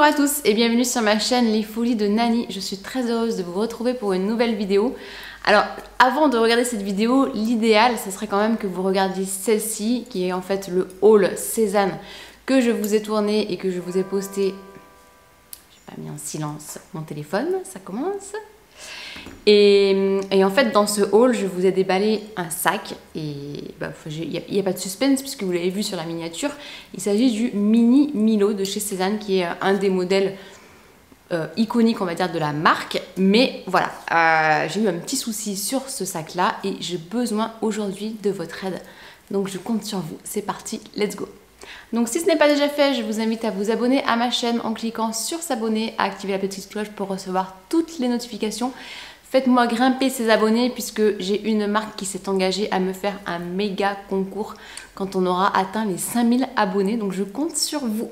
Bonjour à tous et bienvenue sur ma chaîne Les Folies de Nani. Je suis très heureuse de vous retrouver pour une nouvelle vidéo. Alors avant de regarder cette vidéo, l'idéal ce serait quand même que vous regardiez celle-ci qui est en fait le haul Cézanne que je vous ai tourné et que je vous ai posté. J'ai pas mis en silence mon téléphone, ça commence. Et en fait dans ce haul je vous ai déballé un sac et il n'y a pas de suspense puisque vous l'avez vu sur la miniature. Il s'agit du mini Milo de chez Cézanne qui est un des modèles iconiques on va dire de la marque. Mais voilà, j'ai eu un petit souci sur ce sac là et j'ai besoin aujourd'hui de votre aide. Donc je compte sur vous, c'est parti, let's go. Donc si ce n'est pas déjà fait, je vous invite à vous abonner à ma chaîne en cliquant sur s'abonner, à activer la petite cloche pour recevoir toutes les notifications. Faites-moi grimper ces abonnés puisque j'ai une marque qui s'est engagée à me faire un méga concours quand on aura atteint les 5000 abonnés. Donc je compte sur vous.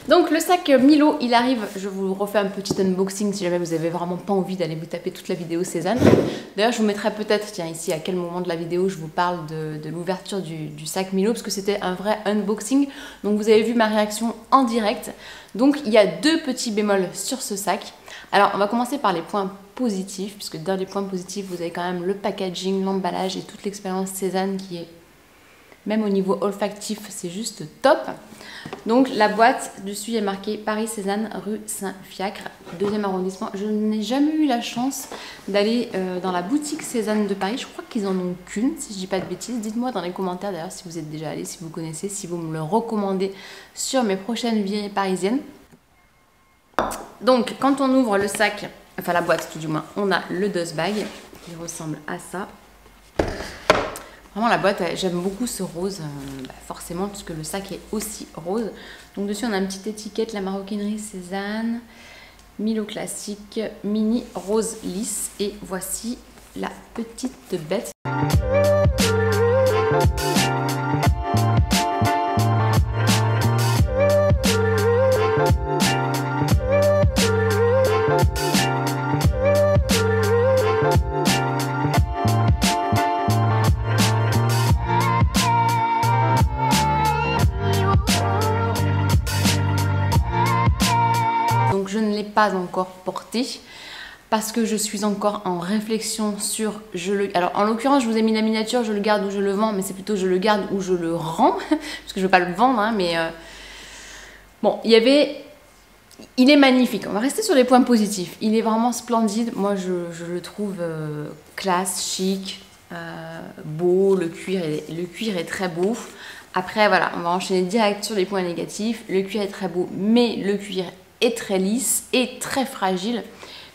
Donc le sac Milo, il arrive, je vous refais un petit unboxing si jamais vous avez vraiment pas envie d'aller vous taper toute la vidéo Cézanne. D'ailleurs je vous mettrai peut-être, tiens ici à quel moment de la vidéo je vous parle de l'ouverture du sac Milo parce que c'était un vrai unboxing. Donc vous avez vu ma réaction en direct. Donc il y a deux petits bémols sur ce sac. Alors on va commencer par les points positifs puisque dans les points positifs vous avez quand même le packaging, l'emballage et toute l'expérience Cézanne qui est, même au niveau olfactif, c'est juste top. Donc la boîte dessus est marquée Paris Cézanne, rue Saint-Fiacre, 2e arrondissement. Je n'ai jamais eu la chance d'aller dans la boutique Cézanne de Paris. Je crois qu'ils en ont qu'une, si je dis pas de bêtises. Dites-moi dans les commentaires d'ailleurs si vous êtes déjà allé, si vous connaissez, si vous me le recommandez sur mes prochaines virées parisiennes. Donc quand on ouvre le sac, enfin la boîte tout du moins, on a le dust bag qui ressemble à ça. Vraiment la boîte, j'aime beaucoup ce rose, forcément puisque le sac est aussi rose. Donc dessus on a une petite étiquette, la maroquinerie Cézanne, Milo classique, mini rose lisse. Et voici la petite bête. Donc je ne l'ai pas encore porté parce que je suis encore en réflexion sur alors en l'occurrence je vous ai mis la miniature, je le garde ou je le vends, mais c'est plutôt je le garde ou je le rends parce que je veux pas le vendre hein, mais bon, il est magnifique. On va rester sur les points positifs. Il est vraiment splendide. Moi je le trouve classe, chic, beau, le cuir est très beau. Après voilà, on va enchaîner direct sur les points négatifs. Le cuir est très beau, mais le cuir est très lisse et très fragile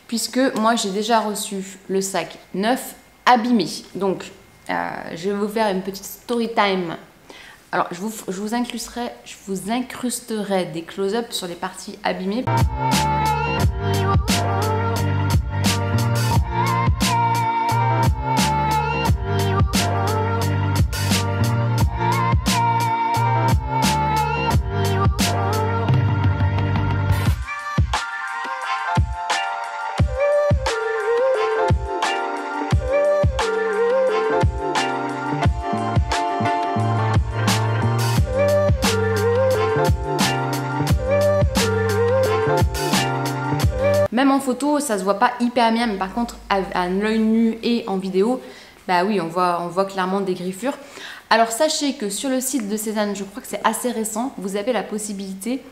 puisque moi j'ai déjà reçu le sac neuf abîmé. Donc je vais vous faire une petite story time. Alors je vous incrusterai des close-up sur les parties abîmées. Même en photo, ça se voit pas hyper bien, mais par contre, à l'œil nu et en vidéo, bah oui, on voit clairement des griffures. Alors sachez que sur le site de Cézanne, je crois que c'est assez récent, vous avez la possibilité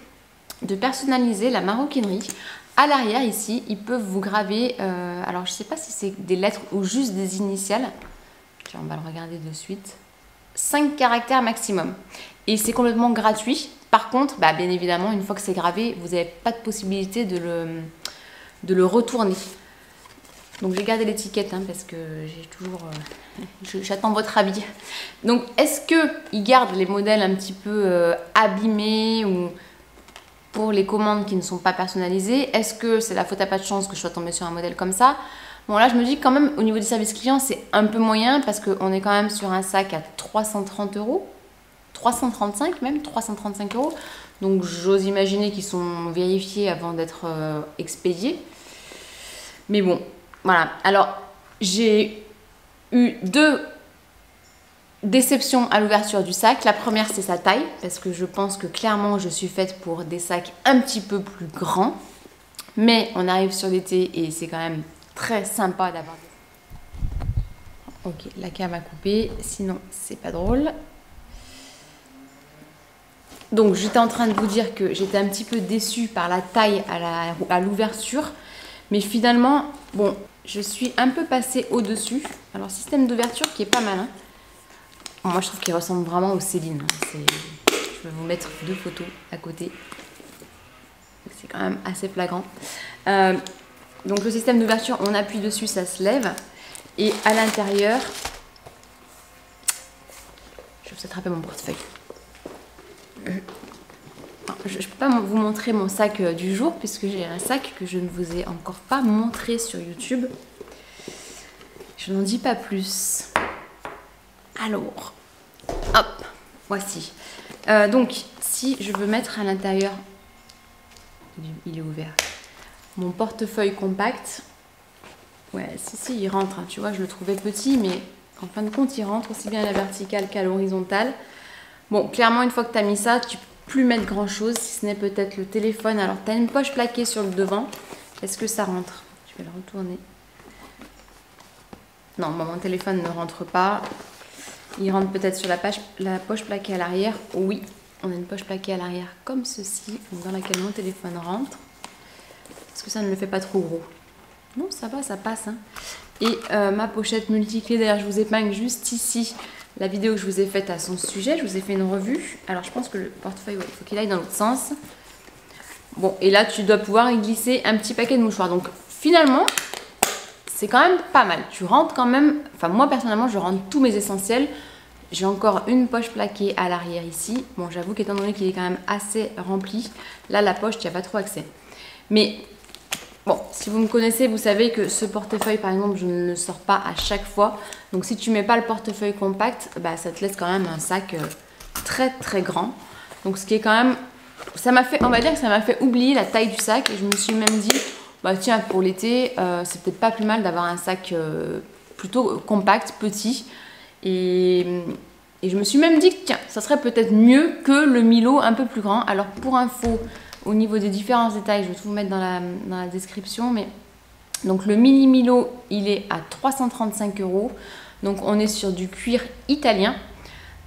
de personnaliser la maroquinerie. À l'arrière ici, ils peuvent vous graver, alors je sais pas si c'est des lettres ou juste des initiales. Tiens, on va le regarder de suite. 5 caractères maximum. Et c'est complètement gratuit. Par contre, bah, bien évidemment, une fois que c'est gravé, vous n'avez pas de possibilité de le retourner. Donc j'ai gardé l'étiquette hein, parce que j'ai toujours j'attends votre avis. Donc est-ce que ils gardent les modèles un petit peu abîmés ou pour les commandes qui ne sont pas personnalisées? Est-ce que c'est la faute à pas de chance que je sois tombée sur un modèle comme ça? Bon là je me dis quand même au niveau du service client c'est un peu moyen parce qu'on est quand même sur un sac à 330 €, 335 même, 335 €. Donc j'ose imaginer qu'ils sont vérifiés avant d'être expédiés. Mais bon, voilà. Alors j'ai eu deux déception à l'ouverture du sac. La première, c'est sa taille, parce que je pense que clairement, je suis faite pour des sacs un petit peu plus grands. Mais on arrive sur l'été et c'est quand même très sympa d'avoir des... Ok, la cam a coupé, sinon c'est pas drôle. Donc j'étais en train de vous dire que j'étais un petit peu déçue par la taille à l'ouverture. Mais finalement, bon, je suis un peu passée au-dessus. Alors système d'ouverture qui est pas mal. Hein. Moi je trouve qu'il ressemble vraiment au Céline. Hein. Je vais vous mettre 2 photos à côté. C'est quand même assez flagrant. Donc le système d'ouverture, on appuie dessus, ça se lève. Et à l'intérieur, je vais vous attraper mon portefeuille. Je ne peux pas vous montrer mon sac du jour puisque j'ai un sac que je ne vous ai encore pas montré sur YouTube. Je n'en dis pas plus. Alors, hop, voici. Donc, si je veux mettre à l'intérieur, il est ouvert, mon portefeuille compact. Ouais, si, il rentre. Hein, tu vois, je le trouvais petit, mais en fin de compte, il rentre aussi bien à la verticale qu'à l'horizontale. Bon, clairement, une fois que tu as mis ça, tu peux plus mettre grand chose, si ce n'est peut-être le téléphone. Alors, tu as une poche plaquée sur le devant. Est-ce que ça rentre? Je vais le retourner. Non, bon, mon téléphone ne rentre pas. Il rentre peut-être sur la poche plaquée à l'arrière. Oui, on a une poche plaquée à l'arrière comme ceci, dans laquelle mon téléphone rentre. Est-ce que ça ne le fait pas trop gros? Non, ça va, ça passe. Hein. Et ma pochette multiclé, d'ailleurs, je vous épingle juste ici la vidéo que je vous ai faite à son sujet. Je vous ai fait une revue. Alors, je pense que le portefeuille, ouais, il faut qu'il aille dans l'autre sens. Bon, et là, tu dois pouvoir y glisser un petit paquet de mouchoirs. Donc, finalement, c'est quand même pas mal. Tu rentres quand même... Enfin, moi, personnellement, je rentre tous mes essentiels. J'ai encore une poche plaquée à l'arrière ici. Bon, j'avoue qu'étant donné qu'il est quand même assez rempli, là, la poche, tu n'y as pas trop accès. Mais... Bon, si vous me connaissez, vous savez que ce portefeuille, par exemple, je ne le sors pas à chaque fois. Donc, si tu ne mets pas le portefeuille compact, bah, ça te laisse quand même un sac très, très grand. Donc, ce qui est quand même... Ça m'a fait, on va dire que ça m'a fait oublier la taille du sac. Et je me suis même dit, bah tiens, pour l'été, c'est peut-être pas plus mal d'avoir un sac plutôt compact, petit. Et je me suis même dit que, tiens, ça serait peut-être mieux que le Milo un peu plus grand. Alors, pour info... Au niveau des différents détails, je vais tout vous mettre dans la description. Mais donc le mini Milo, il est à 335 €. Donc on est sur du cuir italien.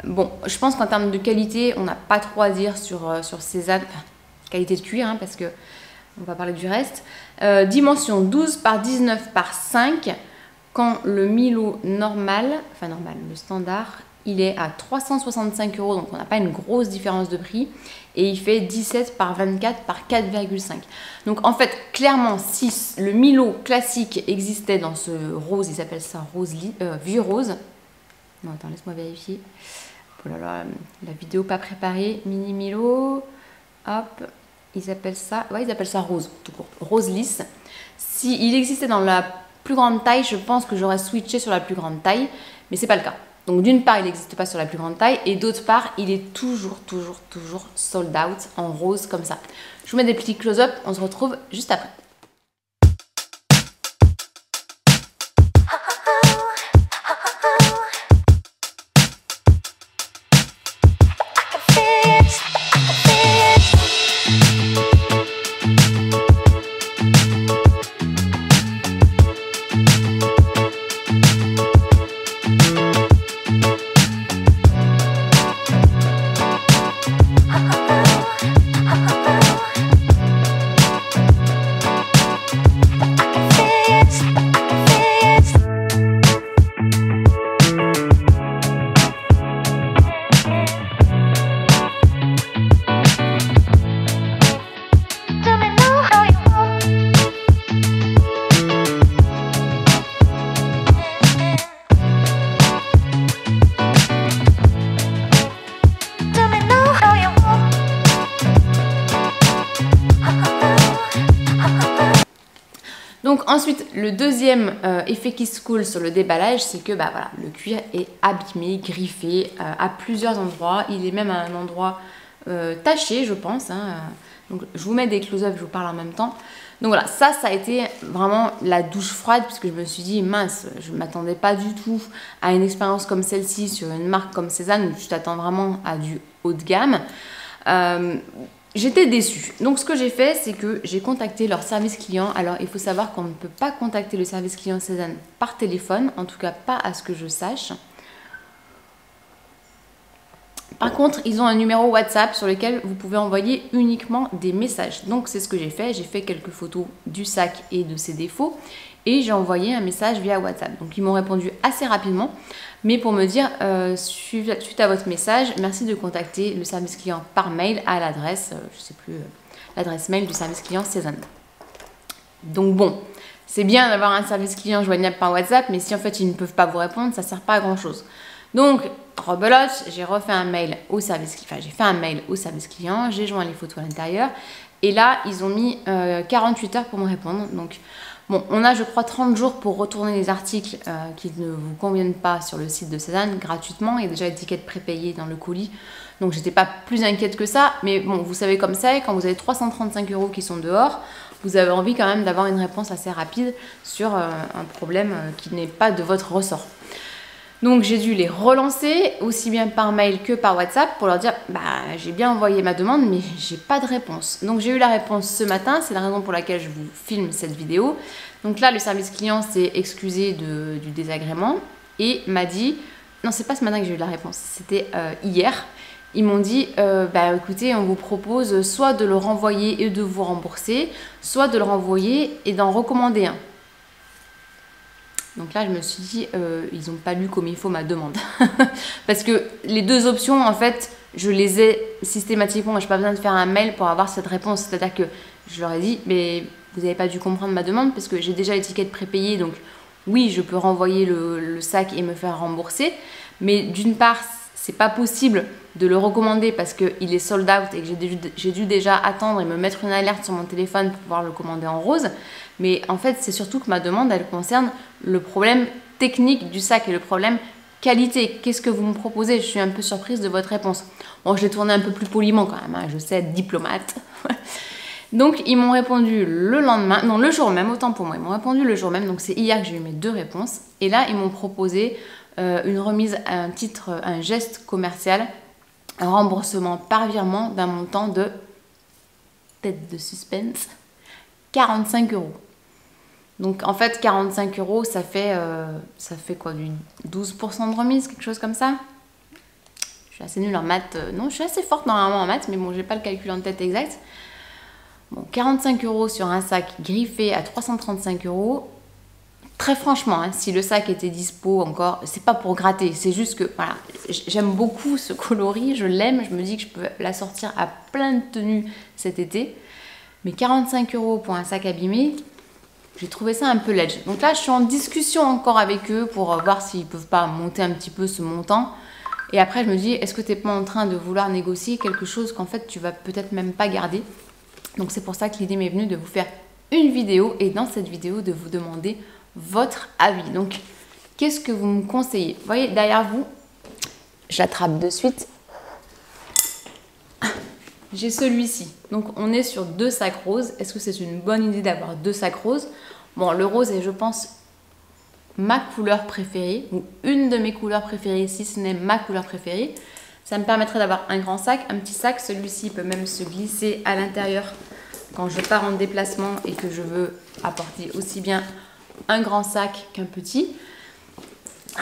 Bon, je pense qu'en termes de qualité, on n'a pas trop à dire sur ces qualité de cuir, hein, parce que on va parler du reste. Dimension 12 par 19 par 5. Quand le Milo normal, le standard, il est à 365 €, donc on n'a pas une grosse différence de prix. Et il fait 17 par 24 par 4,5. Donc en fait, clairement, si le Milo classique existait dans ce rose, il s'appelle ça vieux rose. Non, attends, laisse-moi vérifier. Oh là là, la vidéo pas préparée. Mini Milo, hop, ils appellent ça rose, tout court, rose lisse. S'il existait dans la plus grande taille, je pense que j'aurais switché sur la plus grande taille, mais c'est pas le cas. Donc d'une part, il n'existe pas sur la plus grande taille et d'autre part, il est toujours sold out en rose comme ça. Je vous mets des petits close-up, on se retrouve juste après. Donc ensuite, le deuxième effet qui se coule sur le déballage, c'est que bah, voilà, le cuir est abîmé, griffé à plusieurs endroits. Il est même à un endroit taché, je pense. Hein. Donc je vous mets des close-up, je vous parle en même temps. Donc voilà, ça a été vraiment la douche froide puisque je me suis dit mince, je ne m'attendais pas du tout à une expérience comme celle-ci sur une marque comme Cézanne où tu t'attends vraiment à du haut de gamme. J'étais déçue. Donc ce que j'ai fait, c'est que j'ai contacté leur service client. Alors il faut savoir qu'on ne peut pas contacter le service client Cézanne par téléphone, en tout cas pas à ce que je sache. Par contre, ils ont un numéro WhatsApp sur lequel vous pouvez envoyer uniquement des messages. Donc c'est ce que j'ai fait. J'ai fait quelques photos du sac et de ses défauts et j'ai envoyé un message via WhatsApp. Donc ils m'ont répondu assez rapidement, mais pour me dire suite à votre message, merci de contacter le service client par mail à l'adresse, je sais plus, l'adresse mail du service client Cézanne. Donc bon, c'est bien d'avoir un service client joignable par WhatsApp, mais si en fait ils ne peuvent pas vous répondre, ça ne sert pas à grand chose. Donc, rebelote, j'ai refait un mail au service client, enfin j'ai fait un mail au service client, j'ai joint les photos à l'intérieur, et là, ils ont mis 48 heures pour me répondre. Donc, bon, on a, je crois, 30 jours pour retourner les articles qui ne vous conviennent pas sur le site de Cézanne gratuitement. Il y a déjà l'étiquette prépayée dans le colis, donc j'étais pas plus inquiète que ça. Mais bon, vous savez comme ça, quand vous avez 335 € qui sont dehors, vous avez envie quand même d'avoir une réponse assez rapide sur un problème qui n'est pas de votre ressort. Donc j'ai dû les relancer aussi bien par mail que par WhatsApp pour leur dire bah j'ai bien envoyé ma demande mais j'ai pas de réponse. Donc j'ai eu la réponse ce matin, c'est la raison pour laquelle je vous filme cette vidéo. Donc là le service client s'est excusé du désagrément et m'a dit, non c'est pas ce matin que j'ai eu la réponse, c'était hier. Ils m'ont dit bah écoutez on vous propose soit de le renvoyer et de vous rembourser, soit de le renvoyer et d'en recommander un. Donc là, je me suis dit, ils n'ont pas lu comme il faut ma demande. Parce que les deux options, en fait, je les ai systématiquement. Je n'ai pas besoin de faire un mail pour avoir cette réponse. C'est-à-dire que je leur ai dit, mais vous n'avez pas dû comprendre ma demande parce que j'ai déjà l'étiquette prépayée. Donc oui, je peux renvoyer le sac et me faire rembourser. Mais d'une part, c'est pas possible de le recommander parce qu'il est sold out et que j'ai dû déjà attendre et me mettre une alerte sur mon téléphone pour pouvoir le commander en rose. Mais en fait, c'est surtout que ma demande, elle concerne le problème technique du sac et le problème qualité. Qu'est-ce que vous me proposez? Je suis un peu surprise de votre réponse. Bon, je l'ai tourné un peu plus poliment quand même, hein, je sais, être diplomate. Donc, ils m'ont répondu le lendemain, non, le jour même, autant pour moi. Ils m'ont répondu le jour même, donc c'est hier que j'ai eu mes deux réponses. Et là, ils m'ont proposé une remise à un titre, un geste commercial, un remboursement par virement d'un montant de, tête de suspense, 45 €. Donc en fait 45 €, ça fait quoi, du 12% de remise, quelque chose comme ça. Je suis assez nulle en maths, non je suis assez forte normalement en maths, mais bon j'ai pas le calcul en tête exact. Bon 45 € sur un sac griffé à 335 €. Très franchement, hein, si le sac était dispo encore, c'est pas pour gratter, c'est juste que voilà, j'aime beaucoup ce coloris, je l'aime, je me dis que je peux la sortir à plein de tenues cet été. Mais 45 € pour un sac abîmé, j'ai trouvé ça un peu ledge. Donc là, je suis en discussion encore avec eux pour voir s'ils peuvent pas monter un petit peu ce montant. Et après, je me dis, est-ce que tu n'es pas en train de vouloir négocier quelque chose qu'en fait, tu vas peut-être même pas garder? Donc c'est pour ça que l'idée m'est venue de vous faire une vidéo et dans cette vidéo, de vous demander votre avis. Donc, qu'est-ce que vous me conseillez? Vous voyez, derrière vous, je l'attrape de suite. J'ai celui-ci. Donc, on est sur deux sacs roses. Est-ce que c'est une bonne idée d'avoir deux sacs roses? Bon, le rose est, je pense, ma couleur préférée, ou une de mes couleurs préférées, si ce n'est ma couleur préférée. Ça me permettrait d'avoir un grand sac, un petit sac. Celui-ci peut même se glisser à l'intérieur quand je pars en déplacement et que je veux apporter aussi bien un grand sac qu'un petit.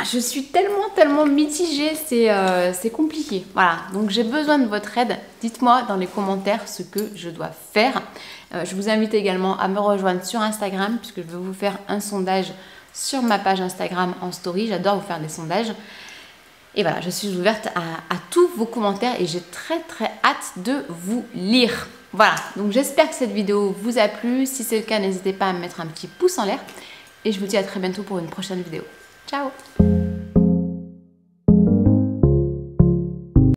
Je suis tellement mitigée, c'est compliqué. Voilà, donc j'ai besoin de votre aide. Dites-moi dans les commentaires ce que je dois faire. Je vous invite également à me rejoindre sur Instagram puisque je vais vous faire un sondage sur ma page Instagram en story. J'adore vous faire des sondages. Et voilà, je suis ouverte à tous vos commentaires et j'ai très hâte de vous lire. Voilà, donc j'espère que cette vidéo vous a plu. Si c'est le cas, n'hésitez pas à me mettre un petit pouce en l'air. Et je vous dis à très bientôt pour une prochaine vidéo. Ciao!